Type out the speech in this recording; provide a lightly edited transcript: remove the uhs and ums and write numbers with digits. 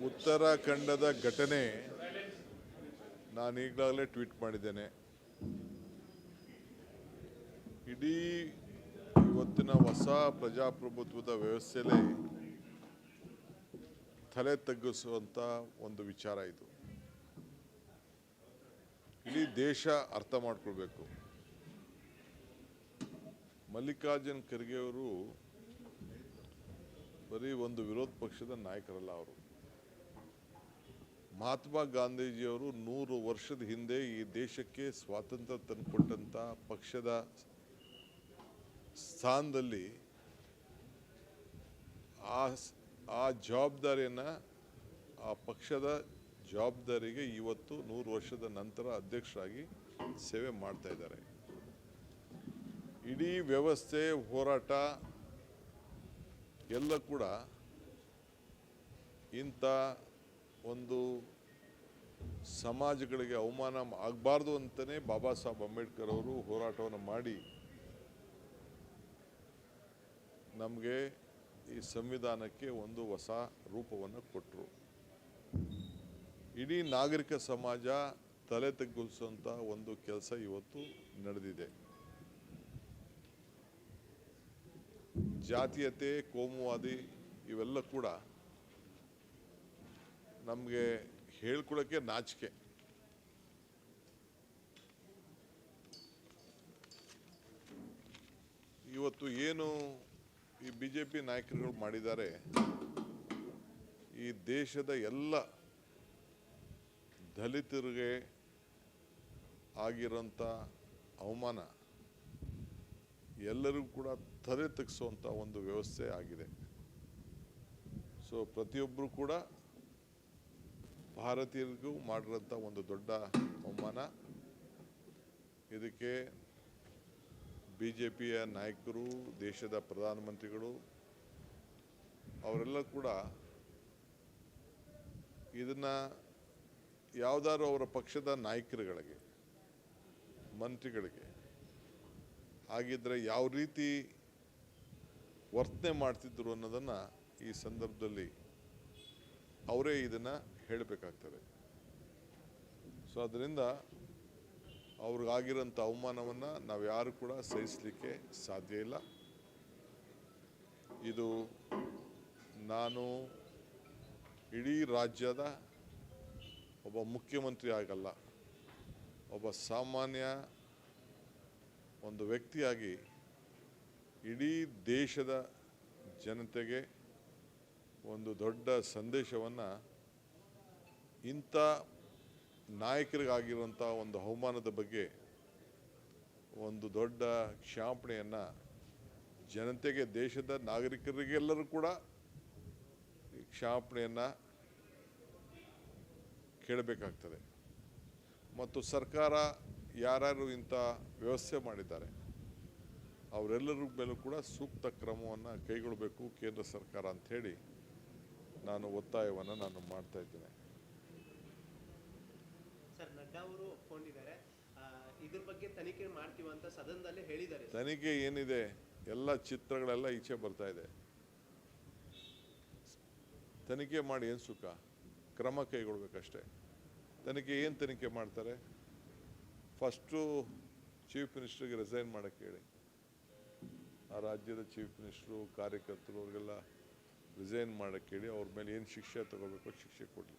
ಉತ್ತರಾಖಂಡದ ಘಟನೆ ನಾನು ಈಗಾಗಲೇ ಟ್ವೀಟ್ ಮಾಡಿದ್ದೇನೆ. ಇಡೀ ಇವತ್ತಿನ ಹೊಸ ಪ್ರಜಾಪ್ರಭುತ್ವದ ವ್ಯವಸ್ಥೆಯಲ್ಲಿ ತಲೆ ತಗ್ಗಿಸುವಂಥ ಒಂದು ವಿಚಾರ ಇದು. ಇಡೀ ದೇಶ ಅರ್ಥ ಮಾಡ್ಕೊಳ್ಬೇಕು. ಮಲ್ಲಿಕಾರ್ಜುನ್ ಖರ್ಗೆ ಅವರು ಬರೀ ಒಂದು ವಿರೋಧ ಪಕ್ಷದ ನಾಯಕರಲ್ಲ. ಅವರು ಮಹಾತ್ಮ ಗಾಂಧೀಜಿಯವರು 100 ವರ್ಷದ ಹಿಂದೆ ಈ ದೇಶಕ್ಕೆ ಸ್ವಾತಂತ್ರ್ಯ ತಂದುಕೊಟ್ಟಂಥ ಪಕ್ಷದ ಸ್ಥಾನದಲ್ಲಿ ಆ ಜವಾಬ್ದಾರಿಯನ್ನು, ಆ ಪಕ್ಷದ ಜವಾಬ್ದಾರಿಗೆ ಇವತ್ತು 100 ವರ್ಷದ ನಂತರ ಅಧ್ಯಕ್ಷರಾಗಿ ಸೇವೆ ಮಾಡ್ತಾ ಇದ್ದಾರೆ. ಇಡೀ ವ್ಯವಸ್ಥೆ, ಹೋರಾಟ ಎಲ್ಲ ಕೂಡ ಇಂಥ ಒಂದು ಸಮಾಜಗಳಿಗೆ ಅವಮಾನ ಆಗಬಾರ್ದು ಅಂತಲೇ ಬಾಬಾ ಸಾಹೇಬ್ ಅಂಬೇಡ್ಕರ್ ಅವರು ಹೋರಾಟವನ್ನು ಮಾಡಿ ನಮಗೆ ಈ ಸಂವಿಧಾನಕ್ಕೆ ಒಂದು ಹೊಸ ರೂಪವನ್ನು ಕೊಟ್ಟರು. ಇಡೀ ನಾಗರಿಕ ಸಮಾಜ ತಲೆ ತಗ್ಗಿಸುವಂಥ ಒಂದು ಕೆಲಸ ಇವತ್ತು ನಡೆದಿದೆ. ಜಾತೀಯತೆ, ಕೋಮುವಾದಿ ಇವೆಲ್ಲ ಕೂಡ ನಮಗೆ ಹೇಳ್ಕೊಳ್ಳೋಕ್ಕೆ ನಾಚಿಕೆ. ಇವತ್ತು ಏನು ಈ BJP ನಾಯಕರುಗಳು ಮಾಡಿದ್ದಾರೆ, ಈ ದೇಶದ ಎಲ್ಲ ದಲಿತರಿಗೆ ಆಗಿರೋಂಥ ಅವಮಾನ ಎಲ್ಲರಿಗೂ ಕೂಡ ತಲೆ ತಗ್ಗಿಸುವಂಥ ಒಂದು ವ್ಯವಸ್ಥೆ ಆಗಿದೆ. ಸೊ ಪ್ರತಿಯೊಬ್ಬರು ಕೂಡ ಭಾರತೀಯರಿಗೂ ಮಾಡಿರೋಂಥ ಒಂದು ದೊಡ್ಡ ಅವಮಾನ. ಇದಕ್ಕೆ BJPಯ ನಾಯಕರು, ದೇಶದ ಪ್ರಧಾನಮಂತ್ರಿಗಳು ಅವರೆಲ್ಲ ಕೂಡ ಇದನ್ನು ಯಾವುದಾದ್ರು ಅವರ ಪಕ್ಷದ ನಾಯಕರುಗಳಿಗೆ, ಮಂತ್ರಿಗಳಿಗೆ ಆಗಿದ್ದರೆ ಯಾವ ರೀತಿ ವರ್ತನೆ ಮಾಡ್ತಿದ್ರು ಅನ್ನೋದನ್ನು ಈ ಸಂದರ್ಭದಲ್ಲಿ ಅವರೇ ಇದನ್ನು ಹೇಳಬೇಕಾಗ್ತದೆ. ಸೊ ಅದರಿಂದ ಅವ್ರಿಗಾಗಿರೋಂಥ ಅವಮಾನವನ್ನು ನಾವು ಯಾರು ಕೂಡ ಸಹಿಸಲಿಕ್ಕೆ ಸಾಧ್ಯ ಇಲ್ಲ. ಇದು ನಾನು ಇಡೀ ರಾಜ್ಯದ ಒಬ್ಬ ಮುಖ್ಯಮಂತ್ರಿ ಆಗಲ್ಲ, ಒಬ್ಬ ಸಾಮಾನ್ಯ ಒಂದು ವ್ಯಕ್ತಿಯಾಗಿ ಇಡೀ ದೇಶದ ಜನತೆಗೆ ಒಂದು ದೊಡ್ಡ ಸಂದೇಶವನ್ನು, ಇಂಥ ನಾಯಕರಿಗಾಗಿರುವಂಥ ಒಂದು ಅವಮಾನದ ಬಗ್ಗೆ ಒಂದು ದೊಡ್ಡ ಕ್ಷಮಾಪಣೆಯನ್ನು ಜನತೆಗೆ, ದೇಶದ ನಾಗರಿಕರಿಗೆಲ್ಲರೂ ಕೂಡ ಕ್ಷಮಾಪಣೆಯನ್ನು ಕೇಳಬೇಕಾಗ್ತದೆ. ಮತ್ತು ಸರ್ಕಾರ ಯಾರ್ಯಾರು ಇಂಥ ವ್ಯವಸ್ಥೆ ಮಾಡಿದ್ದಾರೆ ಅವರೆಲ್ಲರ ಮೇಲೂ ಕೂಡ ಸೂಕ್ತ ಕ್ರಮವನ್ನು ಕೈಗೊಳ್ಳಬೇಕು ಕೇಂದ್ರ ಸರ್ಕಾರ ಅಂಥೇಳಿ ನಾನು ಒತ್ತಾಯವನ್ನು ನಾನು ಮಾಡ್ತಾ ಇದ್ದೇನೆ. ಸರ್, ನಡ್ಡಾ ಅವರು ಒಪ್ಕೊಂಡಿದ್ದಾರೆ, ಇದ್ರ ಬಗ್ಗೆ ತನಿಖೆ ಮಾಡ್ತೀವಿ ಅಂತ ಸದನದಲ್ಲಿ ಹೇಳಿದ್ದಾರೆ. ತನಿಖೆ ಏನಿದೆ, ಎಲ್ಲ ಚಿತ್ರಗಳೆಲ್ಲ ಈಚೆ ಬರ್ತಾ ಇದೆ. ತನಿಖೆ ಮಾಡಿ ಏನು ಸುಖ? ಕ್ರಮ ಕೈಗೊಳ್ಬೇಕಷ್ಟೇ. ತನಿಖೆ ಏನು ತನಿಖೆ ಮಾಡ್ತಾರೆ? ಫಸ್ಟು ಚೀಫ್ ಮಿನಿಸ್ಟರ್ಗೆ ರಿಸೈನ್ ಮಾಡೋಕ್ಕೆ ಹೇಳಿ. ಆ ರಾಜ್ಯದ ಚೀಫ್ ಮಿನಿಸ್ಟ್ರು, ಕಾರ್ಯಕರ್ತರು ಅವ್ರಿಗೆಲ್ಲ ರಿಸೈನ್ ಮಾಡೋಕ್ಕೆ ಹೇಳಿ ಅವ್ರ ಮೇಲೆ ಏನು ಶಿಕ್ಷೆ ತಗೋಬೇಕು ಶಿಕ್ಷೆ ಕೊಡಲಿ.